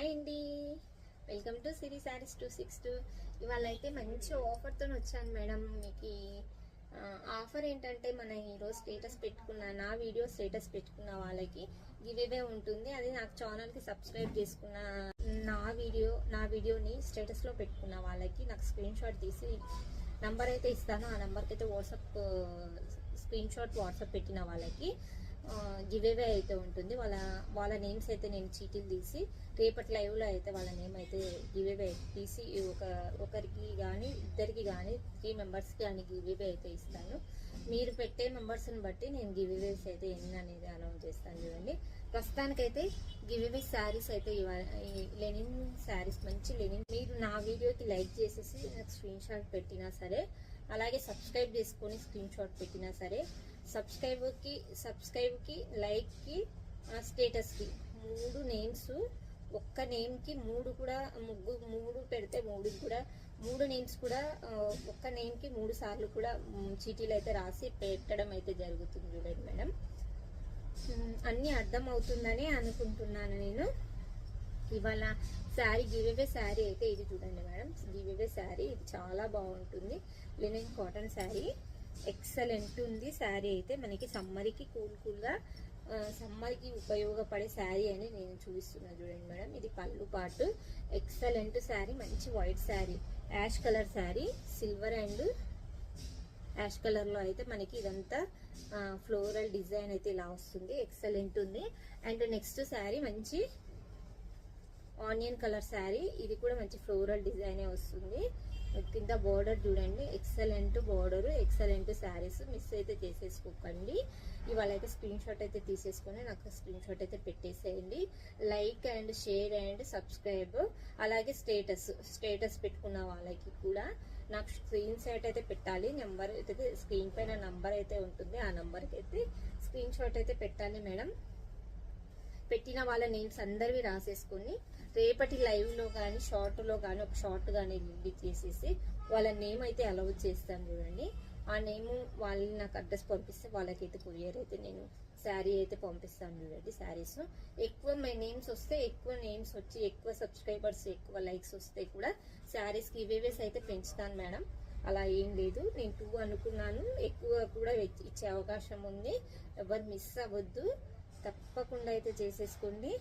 Hi అండి, welcome to సిరి శారీస్ 262. ఇవాళ అయితే మంచి ఆఫర్తో వచ్చాను మేడం. మీకు ఆఫర్ ఏంటంటే మన ఈరోజు స్టేటస్ పెట్టుకున్న నా వీడియో స్టేటస్ పెట్టుకున్న వాళ్ళకి గివేవే ఉంటుంది. అది నాకు ఛానల్కి సబ్స్క్రైబ్ చేసుకున్న నా వీడియోని స్టేటస్లో పెట్టుకున్న వాళ్ళకి నాకు స్క్రీన్ షాట్ తీసి నంబర్ అయితే ఇస్తాను. ఆ నెంబర్కి అయితే స్క్రీన్ షాట్ వాట్సాప్ పెట్టిన వాళ్ళకి గివేవే అయితే ఉంటుంది. వాళ్ళ నేమ్స్ అయితే నేను చీటీలు తీసి రేపటి లైవ్లో అయితే వాళ్ళ నేమ్ అయితే గివేవే తీసి ఒకరికి కానీ ఇద్దరికి కానీ 3 మెంబర్స్కి కానీ గివేవే అయితే ఇస్తాను. మీరు పెట్టే మెంబర్స్ని బట్టి నేను గివేవేస్ అయితే ఎన్ని అనేది అనౌన్స్ చేస్తాను. చూడండి, ప్రస్తుతానికైతే గివేవే శారీస్ అయితే లెనిన్ శారీస్, మంచి లెనిన్. మీరు నా వీడియోకి లైక్ చేసేసి నాకు స్క్రీన్ షాట్ పెట్టినా సరే, అలాగే సబ్స్క్రైబ్ చేసుకొని స్క్రీన్ షాట్ పెట్టినా సరే, సబ్స్క్రైబ్కి లైక్కి స్టేటస్కి 3 నేమ్స్, ఒక్క నేమ్కి 3 కూడా మూడు పెడితే 3 కూడా 3 నేమ్స్ కూడా ఒక్క నేమ్కి 3 సార్లు కూడా చీటీలు అయితే రాసి పెట్టడం అయితే జరుగుతుంది. చూడండి మేడం, అన్నీ అర్థం అవుతుందని అనుకుంటున్నాను నేను. ఇవాళ శారీ గివేవే శారీ అయితే ఇది చూడండి మేడం. గివేవే శారీ ఇది చాలా బాగుంటుంది. లినెన్ కాటన్ శారీ ఎక్సలెంట్ ఉంది. శారీ అయితే మనకి సమ్మర్కి కూల్గా సమ్మర్కి ఉపయోగపడే శారీ అని నేను చూపిస్తున్నాను. చూడండి మేడం, ఇది పళ్ళు పాటు ఎక్సలెంట్ శారీ, మంచి white sari, ash colour sari, silver and ash colour లో అయితే మనకి ఇదంతా ఫ్లోరల్ డిజైన్ అయితే ఇలా వస్తుంది. ఎక్సలెంట్ ఉంది. అండ్ నెక్స్ట్ శారీ మంచి ఆనియన్ కలర్ శారీ, ఇది కూడా మంచి ఫ్లోరల్ డిజైనే వస్తుంది. కింద బోర్డర్ చూడండి, excellent border, excellent saris. Miss అయితే చేసేసుకోకండి. ఇవాళ అయితే స్క్రీన్ షాట్ అయితే తీసేసుకొని నాకు స్క్రీన్ షాట్ అయితే పెట్టేసేయండి. Like and share and subscribe, అలాగే స్టేటస్ పెట్టుకున్న వాళ్ళకి కూడా నాకు స్క్రీన్ షాట్ అయితే పెట్టాలి. నెంబర్ అయితే స్క్రీన్ పైన నంబర్ అయితే ఉంటుంది, ఆ నంబర్కి అయితే స్క్రీన్ షాట్ అయితే పెట్టాలి మేడం. పెట్టిన వాళ్ళ నేమ్స్ అందరివి రాసేసుకొని రేపటి లైవ్లో కానీ షార్ట్లో కానీ ఒక షార్ట్ కానీ రిలీజ్ చేసేసి వాళ్ళ నేమ్ అయితే అలౌ చేస్తాను. చూడండి, ఆ నేమ్ వాళ్ళని నాకు అడ్రస్ పంపిస్తే వాళ్ళకైతే కొరియర్ అయితే నేను శారీ అయితే పంపిస్తాను. చూడండి, శారీస్ ఎక్కువ నేమ్స్ వస్తే, ఎక్కువ నేమ్స్ వచ్చి ఎక్కువ సబ్స్క్రైబర్స్ ఎక్కువ లైక్స్ వస్తే కూడా శారీస్కి గివేవేస్ అయితే పెంచుతాను మేడం. అలా ఏం లేదు, నేను 2 అనుకున్నాను, ఎక్కువ కూడా ఇచ్చే అవకాశం ఉంది. ఎవరు మిస్ అవ్వద్దు, తప్పకుండా అయితే చేసేసుకోండి.